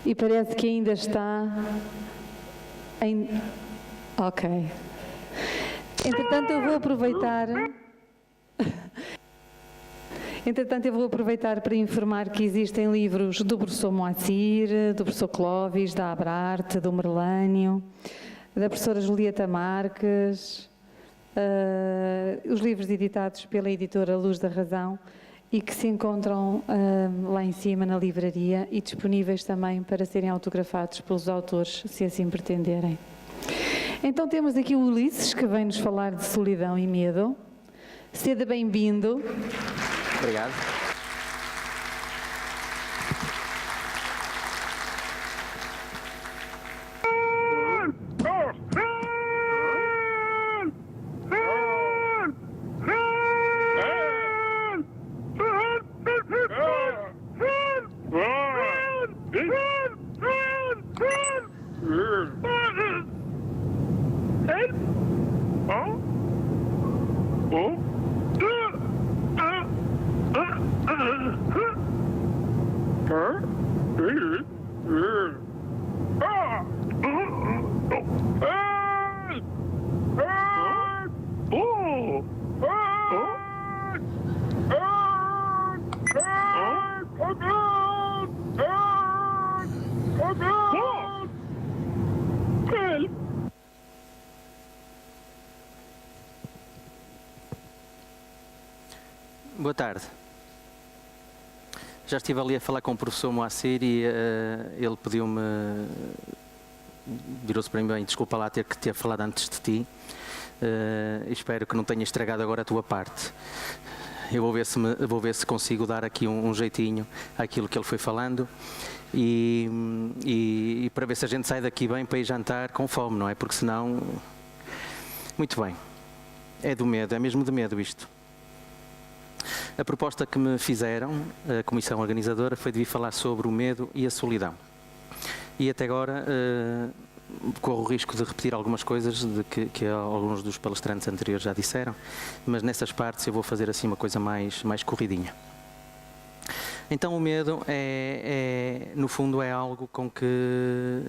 E parece que ainda está em... Ok. Entretanto, eu vou aproveitar... para informar que existem livros do professor Moacir, do professor Clóvis, da Abrarte, do Merlânio, da professora Julieta Marques, os livros editados pela editora Luz da Razão e que se encontram lá em cima na livraria e disponíveis também para serem autografados pelos autores, se assim pretenderem. Então temos aqui o Ulisses, que vem nos falar de solidão e medo. Seja bem-vindo. Obrigado. Boa tarde. Já estive ali a falar com o professor Moacir e ele pediu-me, virou-se para mim, bem, desculpa lá ter falado antes de ti, espero que não tenha estragado agora a tua parte. Eu vou ver se consigo dar aqui um jeitinho àquilo que ele foi falando e para ver se a gente sai daqui bem para ir jantar com fome, não é? Porque senão... Muito bem. É do medo, é mesmo de medo isto. A proposta que me fizeram, a comissão organizadora, foi de vir falar sobre o medo e a solidão. E até agora corro o risco de repetir algumas coisas que alguns dos palestrantes anteriores já disseram, mas nessas partes eu vou fazer assim uma coisa mais corridinha. Então o medo no fundo é algo com que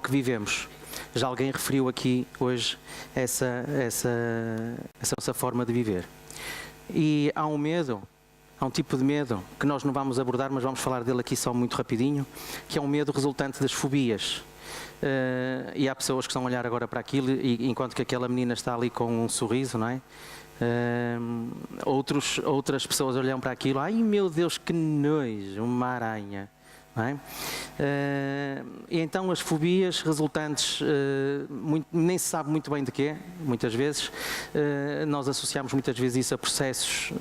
vivemos. Já alguém referiu aqui hoje essa nossa forma de viver. E há um tipo de medo que nós não vamos abordar, mas vamos falar dele aqui só muito rapidinho, que é um medo resultante das fobias. E há pessoas que estão a olhar agora para aquilo, e enquanto que aquela menina está ali com um sorriso, não é? Outras pessoas olham para aquilo, ai meu Deus, que nojo, uma aranha. Não é? E então as fobias resultantes, nem se sabe muito bem de quê, muitas vezes, nós associamos muitas vezes isso a processos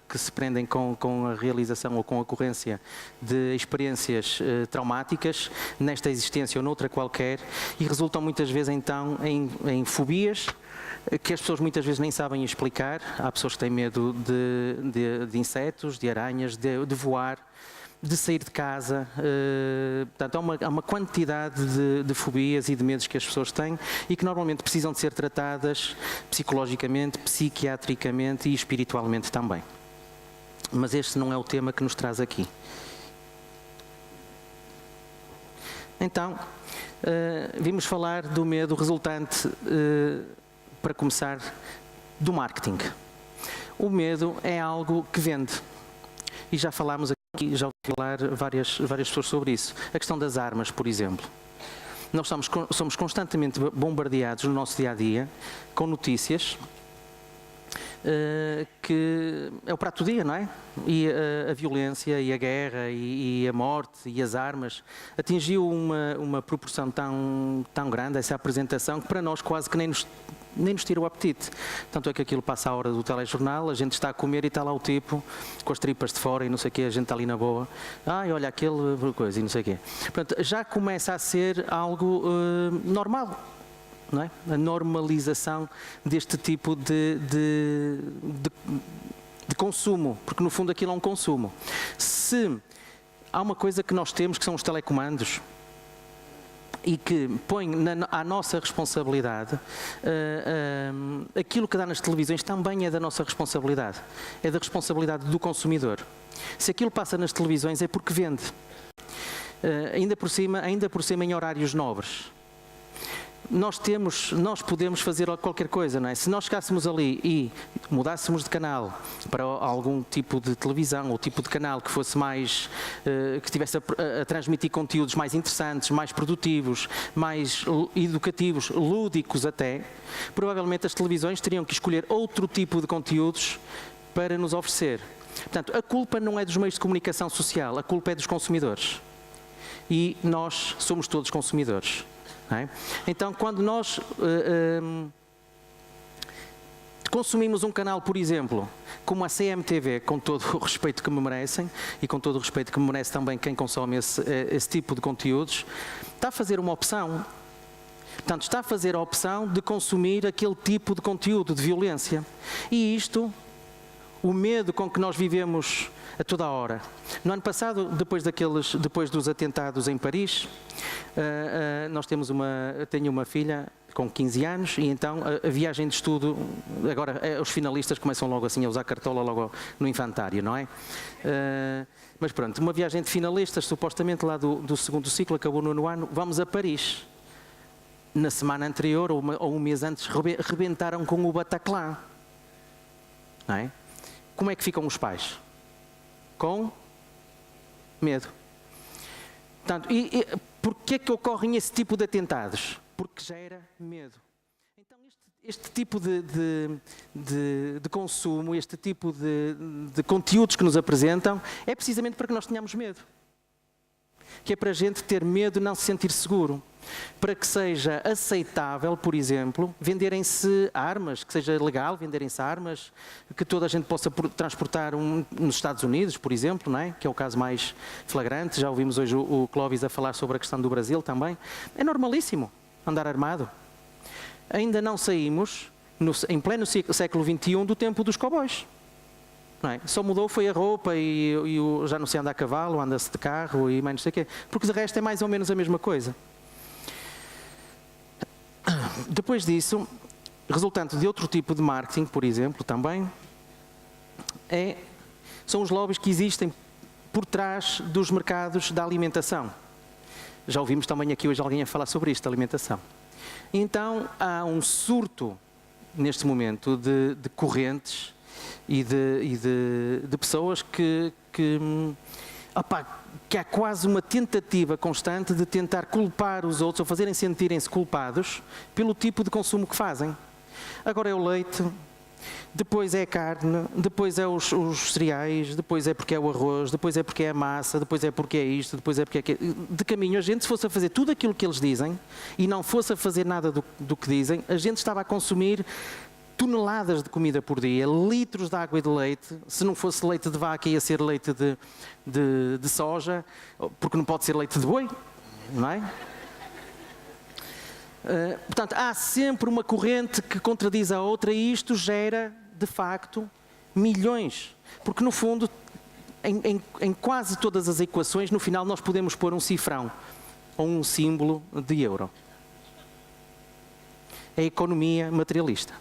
que se prendem com a realização ou com a ocorrência de experiências traumáticas, nesta existência ou noutra qualquer, e resultam muitas vezes então em fobias, que as pessoas muitas vezes nem sabem explicar. Há pessoas que têm medo de insetos, de aranhas, de voar, de sair de casa, portanto há uma quantidade de fobias e de medos que as pessoas têm e que normalmente precisam de ser tratadas psicologicamente, psiquiatricamente e espiritualmente também. Mas este não é o tema que nos traz aqui. Então, vimos falar do medo resultante, para começar, do marketing. O medo é algo que vende. E já falámos aqui, já ouvi falar várias pessoas sobre isso. A questão das armas, por exemplo. Nós somos constantemente bombardeados no nosso dia-a-dia com notícias que é o prato do dia, não é? E a violência e a guerra e a morte e as armas atingiu uma proporção tão grande, essa apresentação, que para nós quase que nem nos tira o apetite. Tanto é que aquilo passa a hora do telejornal, a gente está a comer e está lá o tipo com as tripas de fora e não sei o quê, a gente está ali na boa. Ai, olha aquele coisa e não sei o quê. Portanto, já começa a ser algo normal. Não é? A normalização deste tipo de consumo, porque no fundo aquilo é um consumo. Se há uma coisa que nós temos, que são os telecomandos, e que põe à nossa responsabilidade, aquilo que dá nas televisões também é da nossa responsabilidade, é da responsabilidade do consumidor. Se aquilo passa nas televisões é porque vende. ainda por cima em horários nobres. Nós podemos fazer qualquer coisa, não é? Se nós chegássemos ali e mudássemos de canal para algum tipo de televisão ou tipo de canal que fosse mais, que estivesse a transmitir conteúdos mais interessantes, mais produtivos, mais educativos, lúdicos até, provavelmente as televisões teriam que escolher outro tipo de conteúdos para nos oferecer. Portanto, a culpa não é dos meios de comunicação social, a culpa é dos consumidores. E nós somos todos consumidores. Não é? Então, quando nós consumimos um canal, por exemplo, como a CMTV, com todo o respeito que me merecem e com todo o respeito que me merece também quem consome esse tipo de conteúdos, está a fazer uma opção. Portanto, está a fazer a opção de consumir aquele tipo de conteúdo de violência. E isto, o medo com que nós vivemos a toda a hora. No ano passado, depois dos atentados em Paris, tenho uma filha com 15 anos e então a viagem de estudo, agora os finalistas começam logo assim a usar cartola logo no infantário, não é? Mas pronto, uma viagem de finalistas, supostamente lá do segundo ciclo, acabou no 9º ano, vamos a Paris. Na semana anterior, ou um mês antes, rebentaram com o Bataclan. Não é? Como é que ficam os pais? Com medo. Portanto, porquê é que ocorrem esse tipo de atentados? Porque gera medo. Então, este tipo de consumo, este tipo de conteúdos que nos apresentam, é precisamente para que nós tenhamos medo. Que é para a gente ter medo de não se sentir seguro. Para que seja aceitável, por exemplo, venderem-se armas, que seja legal venderem-se armas, que toda a gente possa transportar nos Estados Unidos, por exemplo, não é? Que é o caso mais flagrante. Já ouvimos hoje o Clóvis a falar sobre a questão do Brasil também. É normalíssimo andar armado. Ainda não saímos, em pleno século XXI, do tempo dos cowboys. Não é? Só mudou foi a roupa e já não se anda a cavalo, anda-se de carro e mais não sei o quê. Porque de resto é mais ou menos a mesma coisa. Depois disso, resultante de outro tipo de marketing, por exemplo, também, são os lobbies que existem por trás dos mercados da alimentação. Já ouvimos também aqui hoje alguém a falar sobre isto, da alimentação. Então, há um surto, neste momento, de correntes e de pessoas que há quase uma tentativa constante de tentar culpar os outros ou fazerem sentirem-se culpados pelo tipo de consumo que fazem. Agora é o leite, depois é a carne, depois é os cereais, depois é porque é o arroz, depois é porque é a massa, depois é porque é isto, depois é porque é aquilo. De caminho, a gente, se fosse a fazer tudo aquilo que eles dizem e não fosse a fazer nada do que dizem, a gente estava a consumir toneladas de comida por dia, litros de água e de leite. Se não fosse leite de vaca, ia ser leite de soja, porque não pode ser leite de boi, não é? Portanto, há sempre uma corrente que contradiz a outra e isto gera, de facto, milhões. Porque, no fundo, em quase todas as equações, no final, nós podemos pôr um cifrão ou um símbolo de euro. É a economia materialista.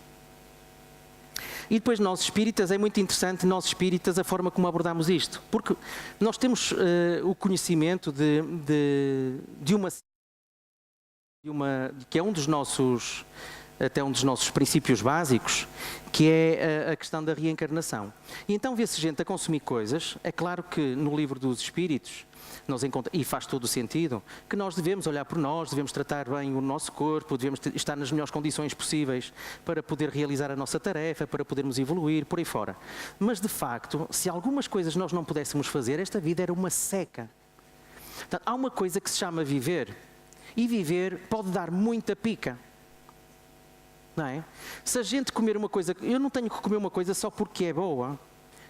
E depois nós espíritas, é muito interessante nós espíritas a forma como abordamos isto, porque nós temos o conhecimento de uma que é um dos nossos princípios básicos, que é a questão da reencarnação. E então vê-se gente a consumir coisas. É claro que no livro dos Espíritos nós encontramos, e faz todo o sentido, que nós devemos olhar por nós, devemos tratar bem o nosso corpo, devemos estar nas melhores condições possíveis para poder realizar a nossa tarefa, para podermos evoluir, por aí fora. Mas, de facto, se algumas coisas nós não pudéssemos fazer, esta vida era uma seca. Portanto, há uma coisa que se chama viver, e viver pode dar muita pica. Não é? Se a gente comer uma coisa, eu não tenho que comer uma coisa só porque é boa.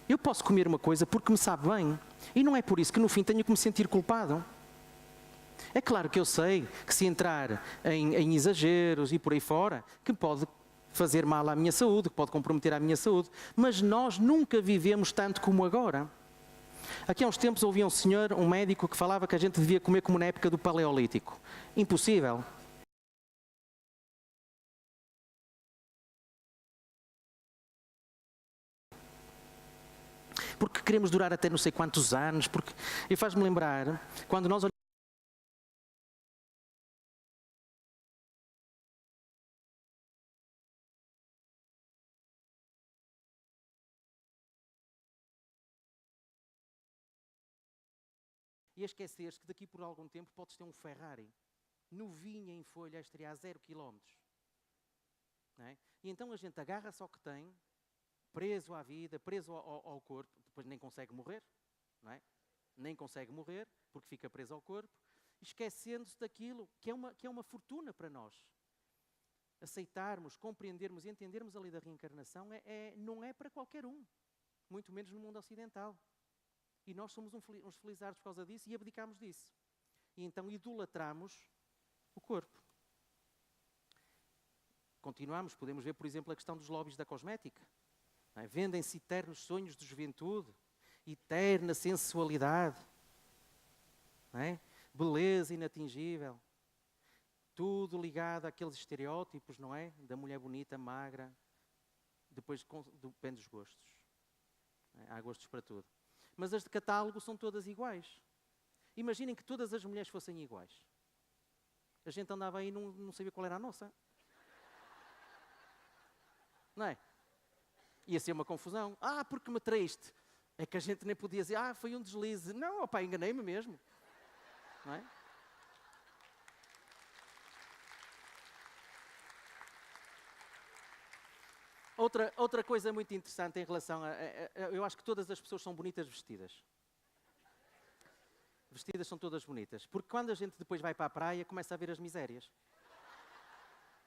Eu posso comer uma coisa porque me sabe bem. E não é por isso que no fim tenho que me sentir culpado. É claro que eu sei que se entrar em exageros e por aí fora, que pode fazer mal à minha saúde, que pode comprometer a minha saúde. Mas nós nunca vivemos tanto como agora. Aqui há uns tempos ouvi um médico que falava que a gente devia comer como na época do Paleolítico. Impossível. Porque queremos durar até não sei quantos anos, porque... E faz-me lembrar, quando nós olhamos e a esqueceres que daqui por algum tempo podes ter um Ferrari novinho em folha a estrear a 0 km. Não é? E então a gente agarra-se ao que tem, preso à vida, preso ao corpo, depois nem consegue morrer, não é? Nem consegue morrer, porque fica preso ao corpo, esquecendo-se daquilo que é uma fortuna para nós. Aceitarmos, compreendermos e entendermos a lei da reencarnação não é para qualquer um, muito menos no mundo ocidental. E nós somos uns felizardos por causa disso e abdicamos disso. E então idolatramos o corpo. Continuamos, podemos ver, por exemplo, a questão dos lobbies da cosmética. Não é? Vendem-se eternos sonhos de juventude, eterna sensualidade, não é? Beleza inatingível. Tudo ligado àqueles estereótipos, não é? Da mulher bonita, magra. Depois depende dos gostos. Não é? Há gostos para tudo. Mas as de catálogo são todas iguais. Imaginem que todas as mulheres fossem iguais. A gente andava aí e não sabia qual era a nossa. Não é? Ia ser uma confusão. Ah, porque me traíste. É que a gente nem podia dizer, foi um deslize. Não, opá, enganei-me mesmo. Não é? Outra coisa muito interessante em relação eu acho que todas as pessoas são bonitas vestidas. Vestidas são todas bonitas. Porque quando a gente depois vai para a praia, começa a ver as misérias.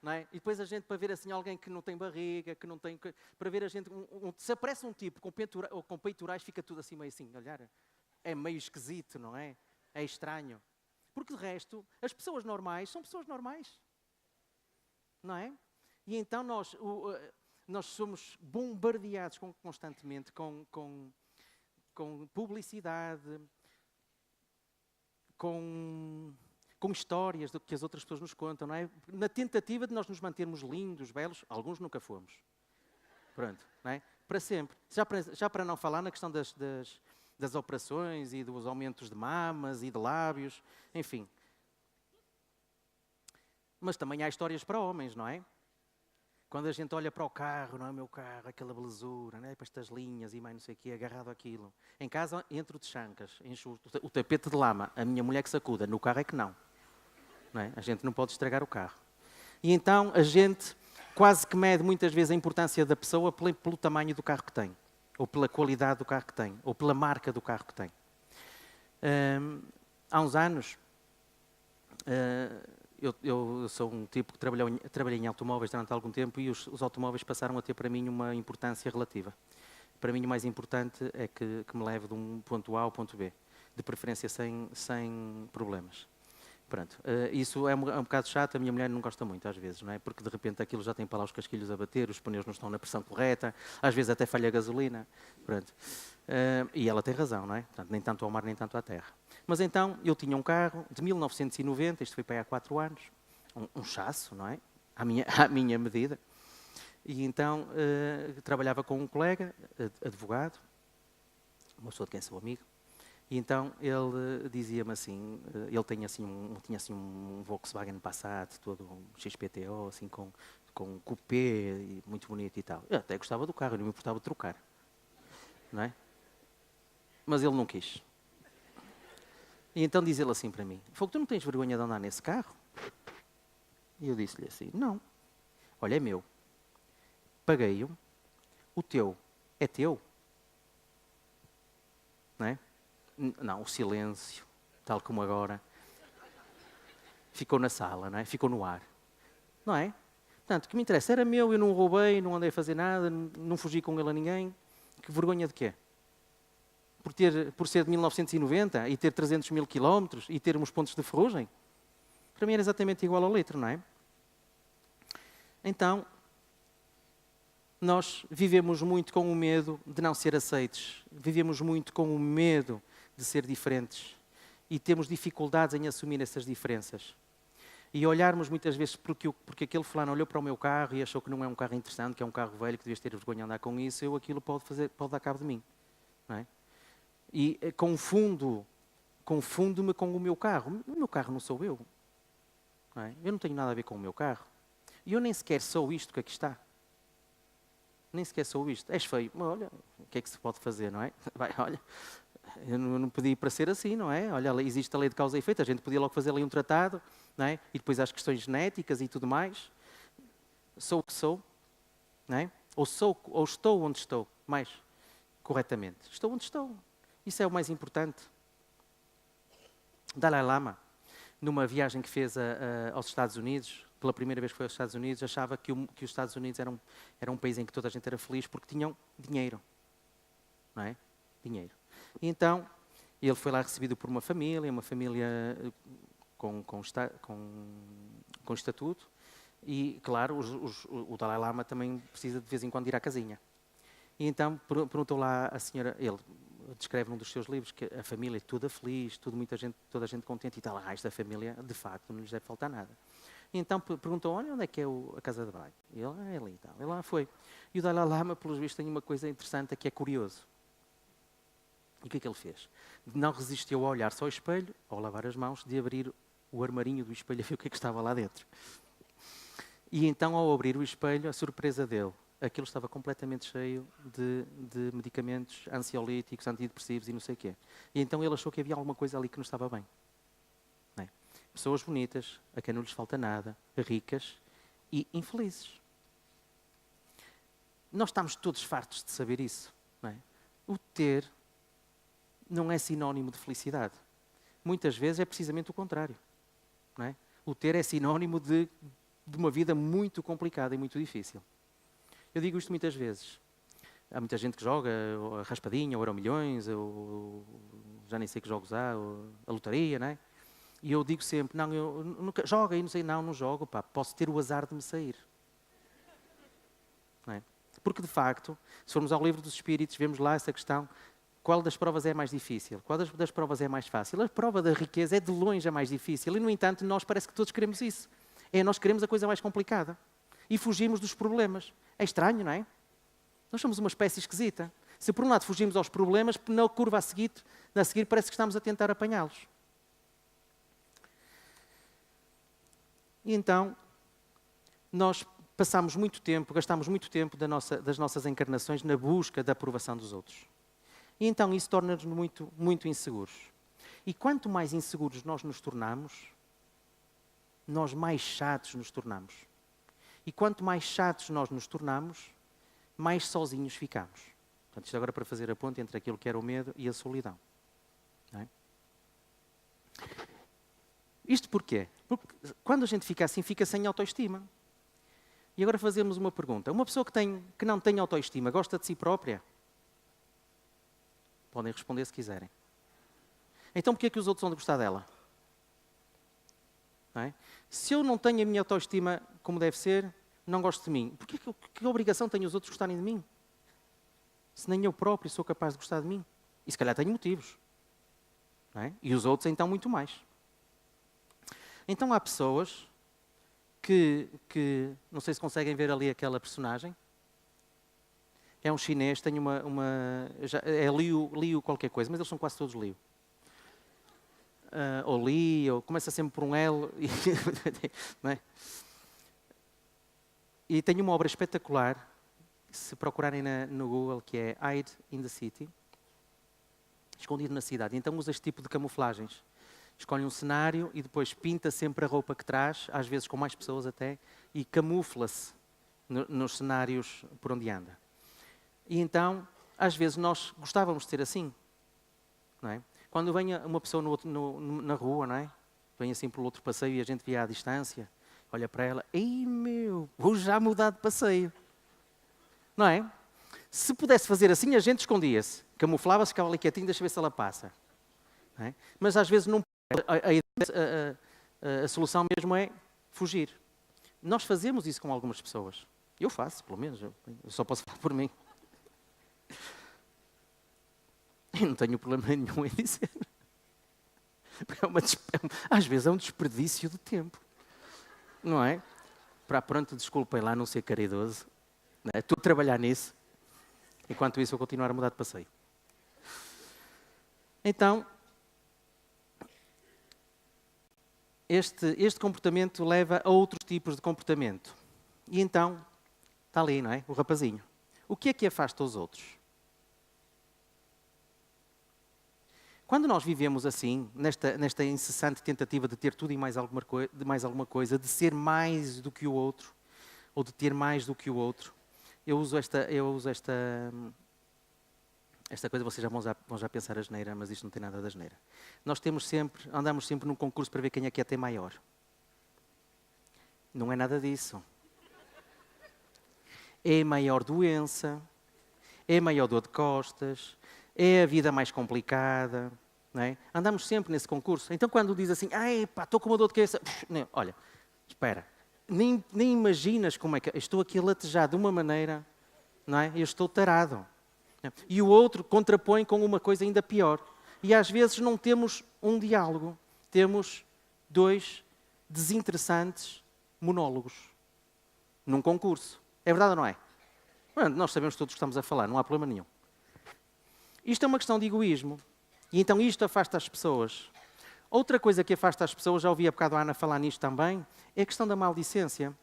Não é? E depois a gente, para ver assim alguém que não tem barriga, que não tem... Para ver a gente... se aparece um tipo com peitorais, fica tudo assim meio assim, olhar. É meio esquisito, não é? É estranho. Porque de resto, as pessoas normais são pessoas normais. Não é? E então nós somos bombardeados constantemente com publicidade, com histórias do que as outras pessoas nos contam, não é? Na tentativa de nós nos mantermos lindos, belos, alguns nunca fomos. Pronto, não é? Para sempre. Já para não falar na questão das operações e dos aumentos de mamas e de lábios, enfim. Mas também há histórias para homens, não é? Quando a gente olha para o carro, não é o meu carro, aquela belezura, não é? Para estas linhas e mais não sei o quê, agarrado àquilo. Em casa, entro de chancas, encho o tapete de lama, a minha mulher que sacuda, no carro é que não. Não é? A gente não pode estragar o carro. E então a gente quase que mede muitas vezes a importância da pessoa pelo tamanho do carro que tem, ou pela qualidade do carro que tem, ou pela marca do carro que tem. Há uns anos, eu sou um tipo que trabalhei em automóveis durante algum tempo e os automóveis passaram a ter para mim uma importância relativa. Para mim o mais importante é que me leve de um ponto A ao ponto B, de preferência sem problemas. Pronto, isso é um bocado chato, a minha mulher não gosta muito às vezes, não é? Porque de repente aquilo já tem para lá os casquilhos a bater, os pneus não estão na pressão correta, às vezes até falha a gasolina, pronto. E ela tem razão, não é? Portanto, nem tanto ao mar, nem tanto à terra. Mas então, eu tinha um carro de 1990, isto foi para aí há 4 anos, um chasso, não é? À minha medida. E então, trabalhava com um colega, advogado, uma pessoa de quem sou amigo. E então ele dizia-me assim, ele tinha assim um Volkswagen Passat, todo um XPTO, assim com um coupé, muito bonito e tal. Eu até gostava do carro, eu não me importava de trocar, não é? Mas ele não quis. E então diz ele assim para mim, Fogo, tu não tens vergonha de andar nesse carro? E eu disse-lhe assim, não. Olha, é meu. Paguei-o, o teu é teu, não é? Não, o silêncio, tal como agora, ficou na sala, não é? Ficou no ar, não é? Portanto, o que me interessa era meu, eu não roubei, não andei a fazer nada, não fugi com ele a ninguém. Que vergonha de quê? Por ser de 1990 e ter 300 mil quilómetros e ter uns pontos de ferrugem? Para mim era exatamente igual ao litro, não é? Então, nós vivemos muito com o medo de não ser aceitos, vivemos muito com o medo de ser diferentes e temos dificuldades em assumir essas diferenças. E olharmos muitas vezes porque aquele fulano olhou para o meu carro e achou que não é um carro interessante, que é um carro velho, que devias ter vergonha de andar com isso, aquilo pode dar cabo de mim. Não é? E confundo-me com o meu carro. O meu carro não sou eu. Não é? Eu não tenho nada a ver com o meu carro. E eu nem sequer sou isto que aqui está. Nem sequer sou isto. És feio. Mas olha, o que é que se pode fazer, não é? Vai, olha, eu não pedi para ser assim, não é? Olha, existe a lei de causa e efeito, a gente podia logo fazer ali um tratado, não é? E depois há as questões genéticas e tudo mais. Sou o que sou, não é? Ou estou onde estou, mais corretamente. Estou onde estou. Isso é o mais importante. Dalai Lama, numa viagem que fez aos Estados Unidos, pela primeira vez que foi aos Estados Unidos, achava que os Estados Unidos era um país em que toda a gente era feliz porque tinham dinheiro, não é? Dinheiro. E então, ele foi lá recebido por uma família com estatuto, e, claro, o Dalai Lama também precisa de vez em quando ir à casinha. E então perguntou lá a senhora, ele descreve num dos seus livros que a família é toda feliz, toda a gente contente e tal. Esta família, de facto, não lhes deve faltar nada. E então perguntou, olha, onde é que é a casa de banho? E ele, é ali e tal. E lá foi. E o Dalai Lama, pelos vistos, tem uma coisa interessante, que é curioso. E o que é que ele fez? Não resistiu a olhar só ao espelho, ao lavar as mãos, de abrir o armarinho do espelho a ver o que é que estava lá dentro. E então, ao abrir o espelho, a surpresa dele, aquilo estava completamente cheio de medicamentos ansiolíticos, antidepressivos e não sei o quê. E então ele achou que havia alguma coisa ali que não estava bem. Não é? Pessoas bonitas, a quem não lhes falta nada, ricas e infelizes. Nós estamos todos fartos de saber isso. Não é? O ter não é sinónimo de felicidade. Muitas vezes é precisamente o contrário. Não é? O ter é sinónimo de uma vida muito complicada e muito difícil. Eu digo isto muitas vezes. Há muita gente que joga a raspadinha, ou Euromilhões, ou já nem sei que jogos há, ou a lotaria, não é? E eu digo sempre, não, eu nunca jogo aí, não sei, não jogo, pá, posso ter o azar de me sair. Não é? Porque, de facto, se formos ao Livro dos Espíritos, vemos lá essa questão, qual das provas é mais difícil? Qual das provas é mais fácil? A prova da riqueza é de longe a mais difícil e, no entanto, nós parece que todos queremos isso. Nós queremos a coisa mais complicada e fugimos dos problemas. É estranho, não é? Nós somos uma espécie esquisita. Se por um lado fugimos aos problemas, na curva a seguir parece que estamos a tentar apanhá-los. E então, nós gastamos muito tempo das nossas encarnações na busca da aprovação dos outros. E então isso torna-nos muito, muito inseguros. E quanto mais inseguros nós nos tornamos, nós mais chatos nos tornamos. E quanto mais chatos nós nos tornamos, mais sozinhos ficamos. Portanto, isto agora para fazer a ponte entre aquilo que era o medo e a solidão. Não é? Isto porquê? Porque quando a gente fica assim, fica sem autoestima. E agora fazemos uma pergunta. Uma pessoa que não tem autoestima, gosta de si própria? Podem responder se quiserem. Então porquê é que os outros vão gostar dela? Não é? Se eu não tenho a minha autoestima como deve ser, não gosto de mim. Que obrigação tenho os outros gostarem de mim? Se nem eu próprio sou capaz de gostar de mim. E se calhar tenho motivos. Não é? E os outros então muito mais. Então há pessoas que não sei se conseguem ver ali aquela personagem. É um chinês, tem é Liu qualquer coisa, mas eles são quase todos Liu. Ou Li, ou começa sempre por um L. Não é? E tem uma obra espetacular, se procurarem no Google, que é Hide in the City, escondido na cidade. Então usa este tipo de camuflagens. Escolhe um cenário e depois pinta sempre a roupa que traz, às vezes com mais pessoas até, e camufla-se nos cenários por onde anda. E então, às vezes, nós gostávamos de ser assim. Não é? Quando vem uma pessoa na rua, não é? Vem assim pelo outro passeio e a gente vê à distância, olha para ela, ei meu, vou já mudar de passeio. Não é? Se pudesse fazer assim, a gente escondia-se. Camuflava-se, ficava ali quietinho, deixa ver se ela passa. Não é? Mas às vezes não. A solução mesmo é fugir. Nós fazemos isso com algumas pessoas. Eu faço, pelo menos. Eu só posso falar por mim. Eu não tenho problema nenhum em dizer. Às vezes é um desperdício de tempo. Não é? Pronto, desculpem lá não ser caridoso. Não é? Estou a trabalhar nisso. Enquanto isso, vou continuar a mudar de passeio. Então, este comportamento leva a outros tipos de comportamento. E então, está ali, não é? O rapazinho. O que é que afasta os outros? Quando nós vivemos assim, nesta incessante tentativa de ter tudo e mais alguma coisa, de ser mais do que o outro, ou de ter mais do que o outro, eu uso esta coisa, vocês vão já pensar asneira, mas isto não tem nada de asneira. Nós andamos sempre num concurso para ver quem é que é ter maior. Não é nada disso. É a maior doença, é a maior dor de costas, é a vida mais complicada, não é? Andamos sempre nesse concurso. Então quando diz assim, estou com uma dor de cabeça, não, olha, espera, nem imaginas como é que... Estou aqui a latejar de uma maneira, não é? Eu estou tarado. E o outro contrapõe com uma coisa ainda pior. E às vezes não temos um diálogo, temos 2 desinteressantes monólogos num concurso. É verdade ou não é? Bom, nós sabemos todos o que estamos a falar, não há problema nenhum. Isto é uma questão de egoísmo. E então isto afasta as pessoas. Outra coisa que afasta as pessoas, já ouvi há bocado a Ana falar nisto também, é a questão da maldicência.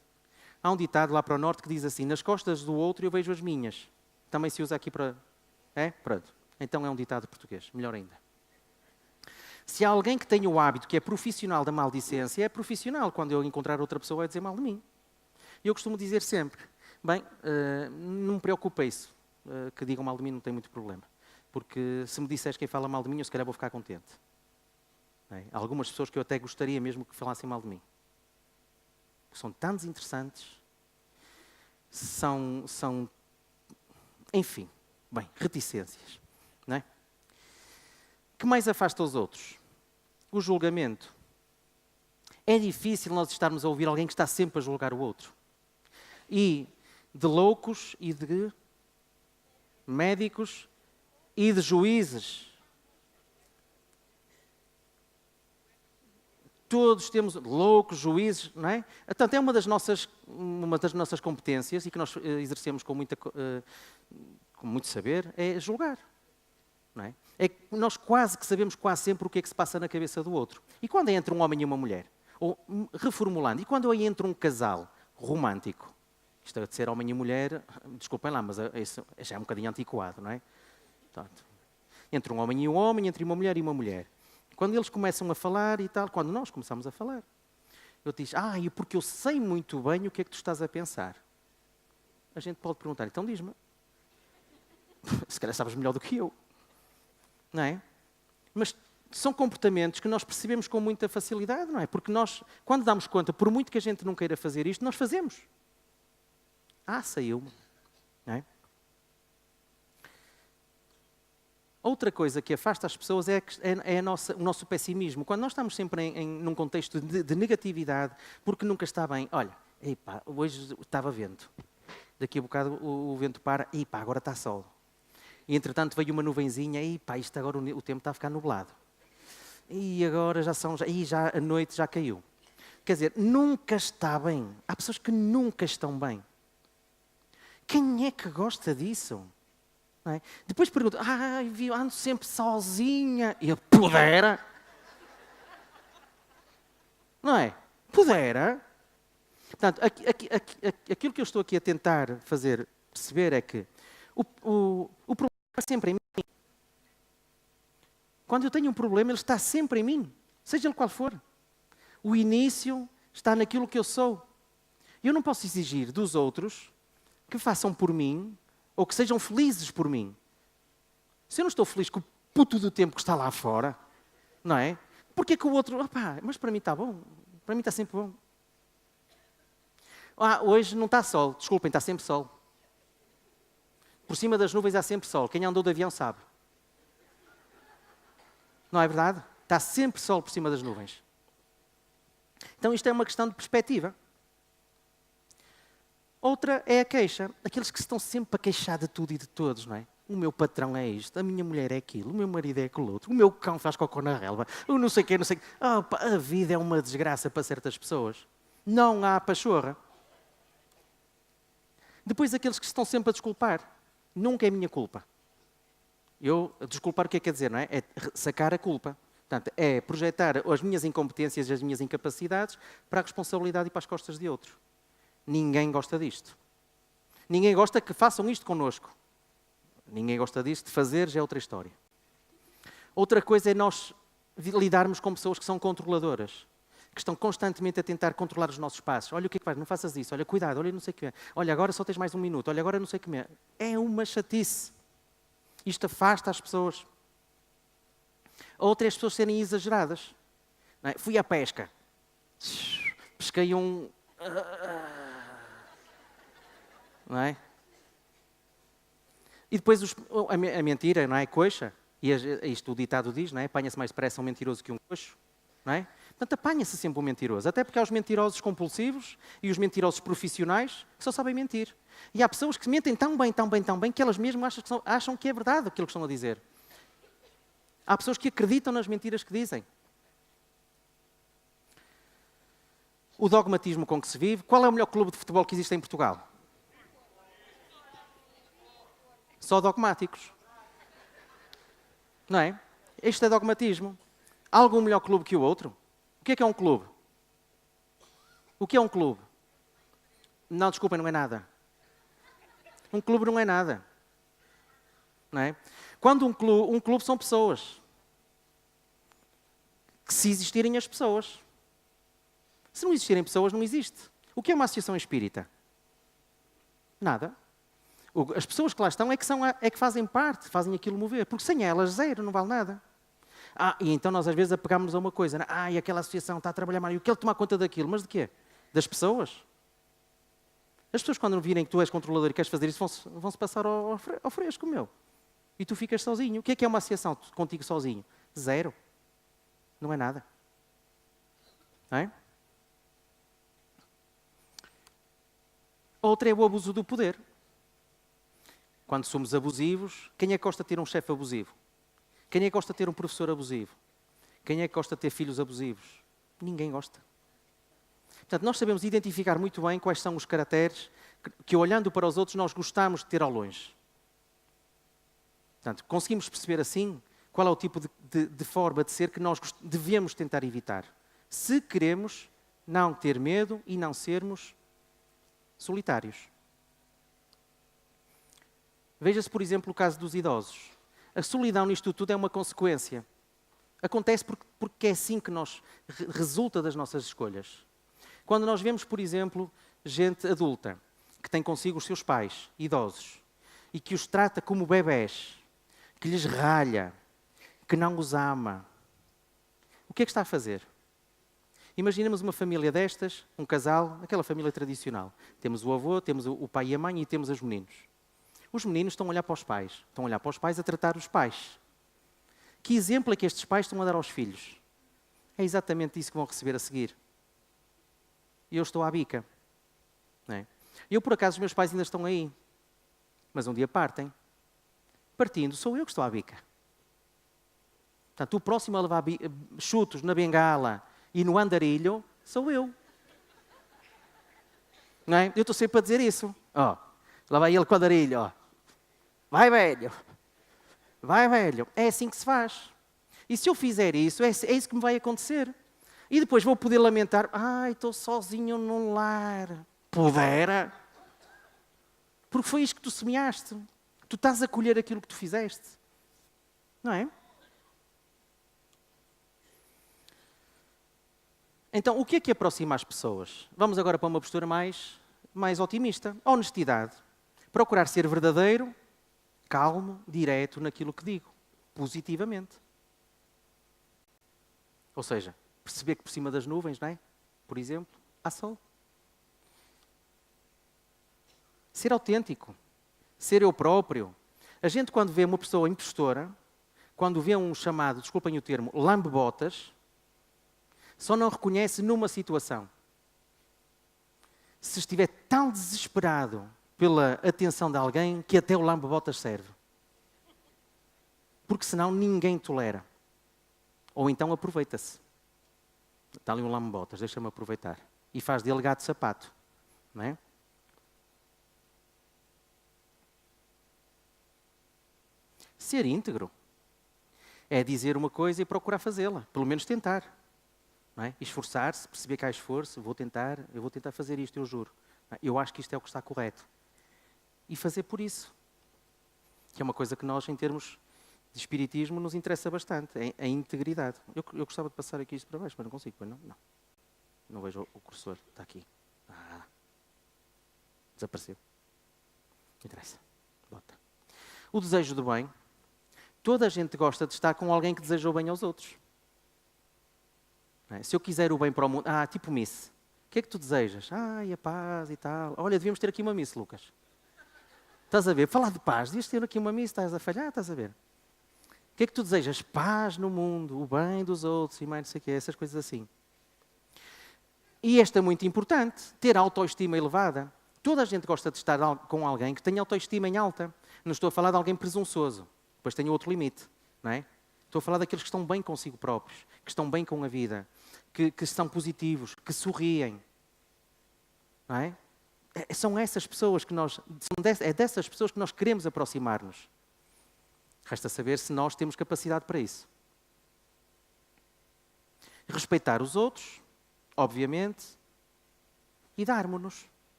Há um ditado lá para o norte que diz assim, nas costas do outro eu vejo as minhas. Também se usa aqui para... É? Pronto. Então é um ditado português. Melhor ainda. Se há alguém que tenha o hábito que é profissional da maldicência, é profissional. Quando eu encontrar outra pessoa vai dizer mal de mim. E eu costumo dizer sempre, bem, não me preocupa isso. Que digam mal de mim não tem muito problema. Porque se me disseres quem fala mal de mim, eu se calhar vou ficar contente. É? Há algumas pessoas que eu até gostaria mesmo que falassem mal de mim. São tão desinteressantes. Enfim, bem, reticências. Não é? Que mais afasta os outros? O julgamento. É difícil nós estarmos a ouvir alguém que está sempre a julgar o outro. E de loucos e de médicos e de juízes. Todos temos loucos, juízes, não é? Portanto, é uma das nossas competências e que nós exercemos com muito saber, é julgar. Não é? É que nós quase que sabemos quase sempre o que é que se passa na cabeça do outro. E quando é entre um homem e uma mulher? Ou, reformulando, e quando é entre um casal romântico? Isto de ser homem e mulher, desculpem lá, mas isso já é um bocadinho antiquado, não é? Portanto, entre um homem, entre uma mulher e uma mulher. Quando eles começam a falar e tal, quando nós começamos a falar, eu te digo, porque eu sei muito bem o que é que tu estás a pensar. A gente pode perguntar, então diz-me. Se calhar sabes melhor do que eu. Não é? Mas são comportamentos que nós percebemos com muita facilidade, não é? Porque nós, quando damos conta, por muito que a gente não queira fazer isto, nós fazemos. Saiu-me. Não é? Outra coisa que afasta as pessoas é o nosso pessimismo. Quando nós estamos sempre num contexto de negatividade, porque nunca está bem. Olha, hoje estava vento. Daqui a bocado o vento para. Agora está sol. E entretanto veio uma nuvenzinha. Isto agora o tempo está a ficar nublado. E agora já a noite já caiu. Quer dizer, nunca está bem. Há pessoas que nunca estão bem. Quem é que gosta disso? Não é? Depois pergunta, ando sempre sozinha. E eu, pudera? Não é? Pudera? Portanto, aquilo que eu estou aqui a tentar perceber é que o problema está sempre em mim. Quando eu tenho um problema, ele está sempre em mim, seja ele qual for. O início está naquilo que eu sou. Eu não posso exigir dos outros que façam por mim ou que sejam felizes por mim. Se eu não estou feliz com o puto do tempo que está lá fora, não é? Porque é que o outro... mas para mim está bom. Para mim está sempre bom. Hoje não está sol. Desculpem, está sempre sol. Por cima das nuvens há sempre sol. Quem andou de avião sabe. Não é verdade? Está sempre sol por cima das nuvens. Então isto é uma questão de perspectiva. Outra é a queixa. Aqueles que estão sempre a queixar de tudo e de todos, não é? O meu patrão é isto, a minha mulher é aquilo, o meu marido é aquilo outro, o meu cão faz cocô na relva, o não sei o quê, não sei o quê. A vida é uma desgraça para certas pessoas. Não há pachorra. Depois aqueles que estão sempre a desculpar. Nunca é minha culpa. Desculpar o que quer dizer, não é? É sacar a culpa. Portanto, é projetar as minhas incompetências e as minhas incapacidades para a responsabilidade e para as costas de outro. Ninguém gosta disto. Ninguém gosta que façam isto connosco. Ninguém gosta disto. De fazer já é outra história. Outra coisa é nós lidarmos com pessoas que são controladoras, que estão constantemente a tentar controlar os nossos passos. Olha o que é que faz, não faças isso, olha, cuidado, olha não sei o que é. Olha, agora só tens mais 1 minuto, olha, agora não sei o que é. É uma chatice. Isto afasta as pessoas. Outra é as pessoas serem exageradas. Não é? Fui à pesca. Pesquei um... Não é? E depois a mentira, não é? Coxa. E isto o ditado diz, não é? Apanha-se mais depressa um mentiroso que um coxo. Não é? Portanto, apanha-se sempre um mentiroso. Até porque há os mentirosos compulsivos e os mentirosos profissionais que só sabem mentir. E há pessoas que mentem tão bem, tão bem, tão bem, que elas mesmas acham que é verdade aquilo que estão a dizer. Há pessoas que acreditam nas mentiras que dizem. O dogmatismo com que se vive. Qual é o melhor clube de futebol que existe em Portugal? Só dogmáticos. Não é? Este é dogmatismo. Há algum melhor clube que o outro? O que é um clube? O que é um clube? Não, desculpem, não é nada. Um clube não é nada. Não é? Quando um clube são pessoas. Que se existirem as pessoas. Se não existirem pessoas, não existe. O que é uma associação espírita? Nada. As pessoas que lá estão é que fazem parte, fazem aquilo mover. Porque sem elas, zero, não vale nada. E então nós às vezes apegamos a uma coisa. E aquela associação está a trabalhar mal. E eu quero tomar conta daquilo. Mas de quê? Das pessoas. As pessoas quando virem que tu és controlador e queres fazer isso, vão-se passar ao fresco, meu. E tu ficas sozinho. O que é uma associação contigo sozinho? Zero. Não é nada. Não é? Outra é o abuso do poder. Quando somos abusivos, quem é que gosta de ter um chefe abusivo? Quem é que gosta de ter um professor abusivo? Quem é que gosta de ter filhos abusivos? Ninguém gosta. Portanto, nós sabemos identificar muito bem quais são os caracteres que olhando para os outros, nós gostamos de ter ao longe. Portanto, conseguimos perceber assim qual é o tipo de forma de ser que nós devemos tentar evitar. Se queremos não ter medo e não sermos solitários. Veja-se, por exemplo, o caso dos idosos. A solidão nisto tudo é uma consequência. Acontece porque é assim que resulta das nossas escolhas. Quando nós vemos, por exemplo, gente adulta, que tem consigo os seus pais, idosos, e que os trata como bebés, que lhes ralha, que não os ama, o que é que está a fazer? Imaginemos uma família destas, um casal, aquela família tradicional. Temos o avô, temos o pai e a mãe e temos os meninos. Os meninos estão a olhar para os pais. Estão a olhar para os pais a tratar os pais. Que exemplo é que estes pais estão a dar aos filhos? É exatamente isso que vão receber a seguir. Eu estou à bica. Não é? Eu, por acaso, os meus pais ainda estão aí. Mas um dia partem. Partindo, sou eu que estou à bica. Portanto, o próximo a levar chutos na bengala e no andarilho, sou eu. Não é? Eu estou sempre a dizer isso. Lá vai ele com o andarilho. Vai, velho. Vai, velho. É assim que se faz. E se eu fizer isso, é isso que me vai acontecer. E depois vou poder lamentar. Estou sozinho num lar. Pudera. Porque foi isto que tu semeaste. Tu estás a colher aquilo que tu fizeste. Não é? Então, o que é que aproxima as pessoas? Vamos agora para uma postura mais otimista. A honestidade. Procurar ser verdadeiro, calmo, direto naquilo que digo. Positivamente. Ou seja, perceber que por cima das nuvens, não é? Por exemplo, há sol. Ser autêntico. Ser eu próprio. A gente quando vê uma pessoa impostora, quando vê um chamado, desculpem o termo, lambe-botas, só não reconhece numa situação. Se estiver tão desesperado pela atenção de alguém que até o lambe-botas serve. Porque senão ninguém tolera. Ou então aproveita-se. Está ali um lambe-botas, deixa-me aproveitar. E faz dele gato sapato. Não é? Ser íntegro é dizer uma coisa e procurar fazê-la. Pelo menos tentar. Não é? Esforçar-se, perceber que há esforço, eu vou tentar fazer isto, eu juro. Eu acho que isto é o que está correto. E fazer por isso. Que é uma coisa que nós, em termos de espiritismo nos interessa bastante, a integridade. Eu gostava de passar aqui isto para baixo, mas não consigo, pois não? Não. Não vejo o cursor, está aqui. Desapareceu. Não interessa. Bota. O desejo do bem. Toda a gente gosta de estar com alguém que deseja o bem aos outros. Não é? Se eu quiser o bem para o mundo... tipo Miss. O que é que tu desejas? A paz e tal. Olha, devíamos ter aqui uma Miss, Lucas. Estás a ver? Falar de paz. Devias ter aqui uma Miss, estás a falhar, estás a ver? O que é que tu desejas? Paz no mundo, o bem dos outros e mais não sei o quê, essas coisas assim. E esta é muito importante, ter autoestima elevada. Toda a gente gosta de estar com alguém que tenha autoestima em alta. Não estou a falar de alguém presunçoso. Depois tem outro limite, não é? Estou a falar daqueles que estão bem consigo próprios, que estão bem com a vida, que são positivos, que sorriem. Não é? São essas pessoas que é dessas pessoas que nós queremos aproximar-nos. Resta saber se nós temos capacidade para isso. Respeitar os outros, obviamente, e darmos-nos.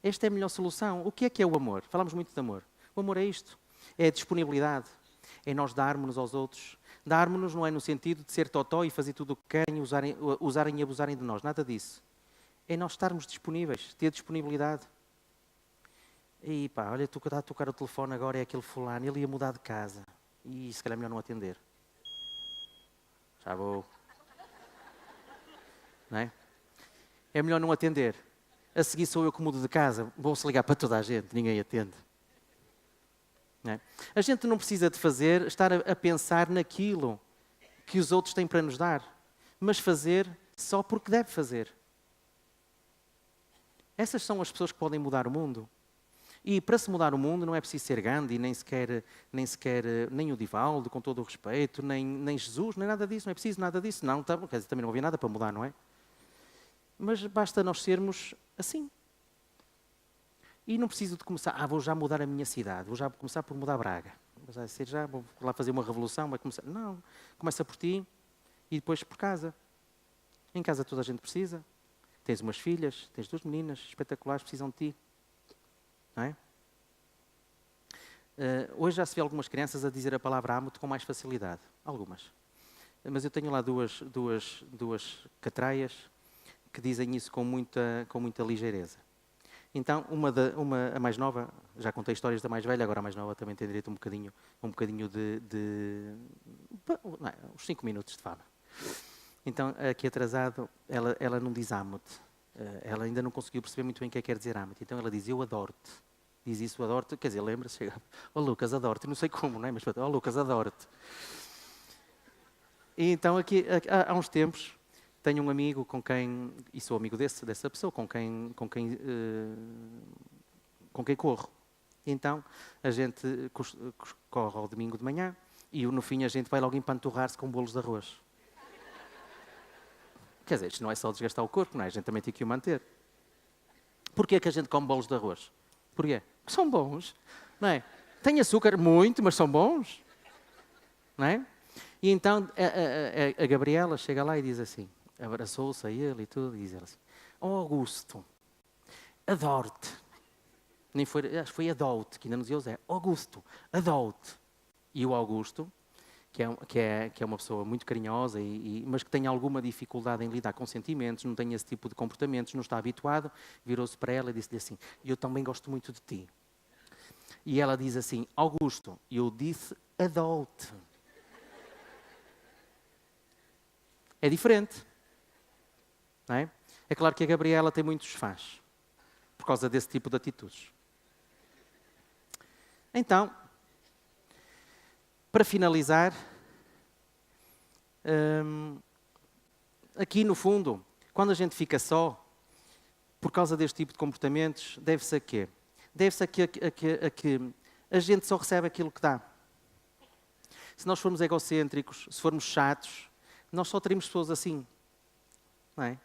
Esta é a melhor solução. O que é o amor? Falamos muito de amor. O amor é isto. É a disponibilidade. É nós darmos-nos aos outros. Darmos-nos não é no sentido de ser totó e fazer tudo o que querem, usarem e abusarem de nós. Nada disso. É nós estarmos disponíveis, ter disponibilidade. E pá, olha, tu que está a tocar o telefone agora é aquele fulano, ele ia mudar de casa. E se calhar é melhor não atender. Já vou. Não é? É melhor não atender. A seguir sou eu que mudo de casa, vou-se ligar para toda a gente, ninguém atende. Não é? A gente não precisa de estar a pensar naquilo que os outros têm para nos dar, mas fazer só porque deve fazer. Essas são as pessoas que podem mudar o mundo. E para se mudar o mundo não é preciso ser Gandhi, nem o Divaldo, com todo o respeito, nem Jesus, nem nada disso, não é preciso nada disso. Não, quer dizer, também não havia nada para mudar, não é? Mas basta nós sermos assim. E não preciso de começar, vou já mudar a minha cidade, vou já começar por mudar Braga. Vou lá fazer uma revolução, vai começar. Não, começa por ti e depois por casa. Em casa toda a gente precisa. Tens umas filhas, tens 2 meninas espetaculares, precisam de ti. Não é? Hoje já se vê algumas crianças a dizer a palavra amo-te com mais facilidade. Algumas. Mas eu tenho lá duas catraias que dizem isso com muita ligeireza. Então, a mais nova, já contei histórias da mais velha, agora a mais nova também tem direito a um bocadinho uns 5 minutos de fama. Então, aqui atrasado, ela não diz amo-te. Ela ainda não conseguiu perceber muito bem o que quer dizer amo-te. Então ela diz, eu adoro-te. Diz isso, adoro-te. Quer dizer, lembra-se, chega, Lucas, adoro-te. Não sei como, não é? Mas, Lucas, adoro-te. E então, aqui, há uns tempos, tenho um amigo com quem, e sou amigo dessa pessoa, com quem corro. Então, a gente corre ao domingo de manhã e no fim a gente vai logo empanturrar-se com bolos de arroz. Quer dizer, isto não é só desgastar o corpo, não é? A gente também tem que o manter. Porquê que a gente come bolos de arroz? Porquê? Porque são bons, não é? Tem açúcar muito, mas são bons, não é? E então a Gabriela chega lá e diz assim, abraçou-se a ele e tudo, e diz ele assim, Augusto, adoro-te. Acho que foi adoro-te, que ainda nos deu Augusto, adoro-te. E o Augusto, que é uma pessoa muito carinhosa, mas que tem alguma dificuldade em lidar com sentimentos, não tem esse tipo de comportamentos, não está habituado, virou-se para ela e disse-lhe assim, eu também gosto muito de ti. E ela diz assim, Augusto, eu disse adoro-te. É diferente. Não é? É claro que a Gabriela tem muitos fãs, por causa desse tipo de atitudes. Então, para finalizar, aqui no fundo, quando a gente fica só, por causa deste tipo de comportamentos, deve-se a quê? Deve-se a que a gente só recebe aquilo que dá. Se nós formos egocêntricos, se formos chatos, nós só teremos pessoas assim. Não é?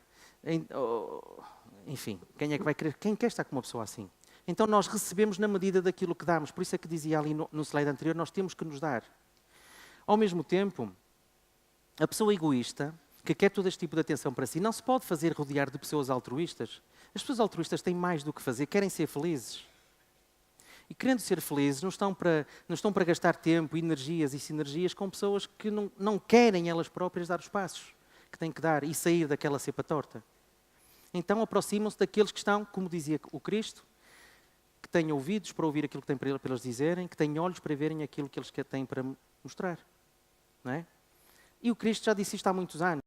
Enfim, quem é que vai querer? Quem quer estar com uma pessoa assim? Então nós recebemos na medida daquilo que damos. Por isso é que dizia ali no slide anterior, nós temos que nos dar. Ao mesmo tempo, a pessoa egoísta, que quer todo este tipo de atenção para si, não se pode fazer rodear de pessoas altruístas. As pessoas altruístas têm mais do que fazer, querem ser felizes. e querendo ser felizes, não estão para gastar tempo, energias e sinergias com pessoas que não querem elas próprias dar os passos que têm que dar e sair daquela cepa torta. Então aproximam-se daqueles que estão, como dizia o Cristo, que têm ouvidos para ouvir aquilo que têm para eles dizerem, que têm olhos para verem aquilo que eles têm para mostrar. Não é? E o Cristo já disse isto há muitos anos.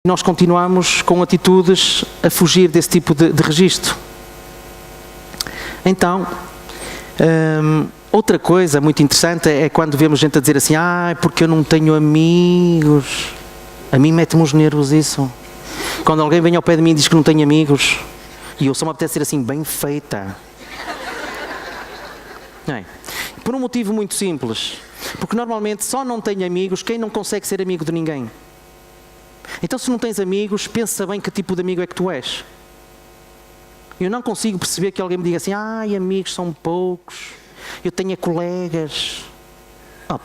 Nós continuamos com atitudes a fugir desse tipo de registro. Então, outra coisa muito interessante é quando vemos gente a dizer assim, porque eu não tenho amigos. A mim mete-me uns nervos isso. Quando alguém vem ao pé de mim e diz que não tem amigos, e eu só me apetece ser assim, bem feita. Não é? Por um motivo muito simples. Porque normalmente só não tem amigos quem não consegue ser amigo de ninguém. Então se não tens amigos, pensa bem que tipo de amigo é que tu és. Eu não consigo perceber que alguém me diga assim, amigos são poucos, eu tenho colegas.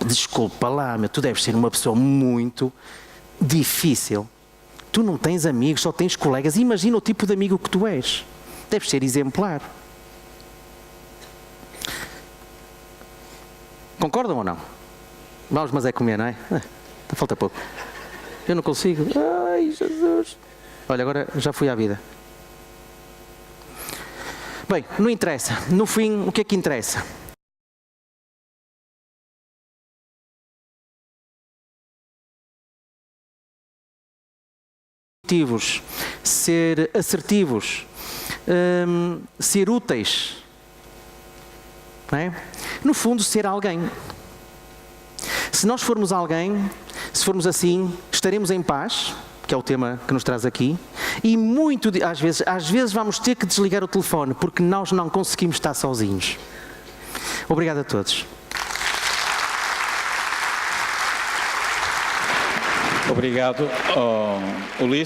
Desculpa lá, tu deves ser uma pessoa muito difícil. Tu não tens amigos, só tens colegas. Imagina o tipo de amigo que tu és. Deves ser exemplar. Concordam ou não? Vamos, mas é comer, não é? Falta pouco. Eu não consigo. Ai, Jesus. Olha, agora já fui à vida. Bem, não interessa. No fim, o que é que interessa? Ser assertivos, ser úteis, não é? No fundo, ser alguém. Se nós formos alguém, se formos assim, estaremos em paz, que é o tema que nos traz aqui, e às vezes vamos ter que desligar o telefone, porque nós não conseguimos estar sozinhos. Obrigado a todos. Obrigado, Ulisses.